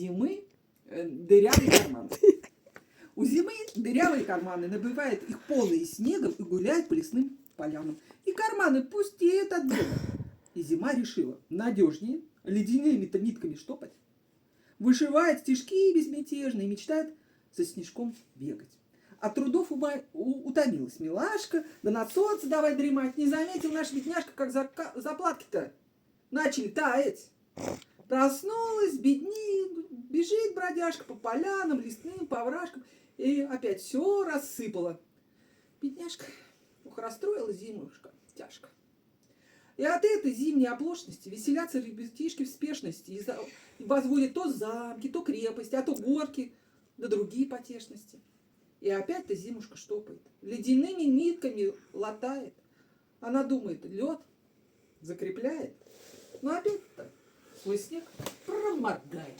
зимы дырявые карманы. У зимы дырявые карманы, набивает их полные снегом и гуляет по лесным полянам. И карманы пустеют от бега. И зима решила надежнее ледяными нитками штопать. Вышивает стишки безмятежно и мечтает за снежком бегать. От трудов утомилась милашка, да на солнце давай дремать. Не заметил наш бедняжка, как заплатки-то начали таять. Проснулась, беднеет, бежит бродяжка по полянам, лесным, по овражкам, и опять все рассыпала. Бедняжка, ух, расстроила зимушка тяжко. И от этой зимней оплошности веселятся ребятишки в спешности и возводят то замки, то крепости, а то горки, да другие потешности. И опять-то зимушка штопает, ледяными нитками латает. Она думает, лед закрепляет, но опять-то свой снег проморгает.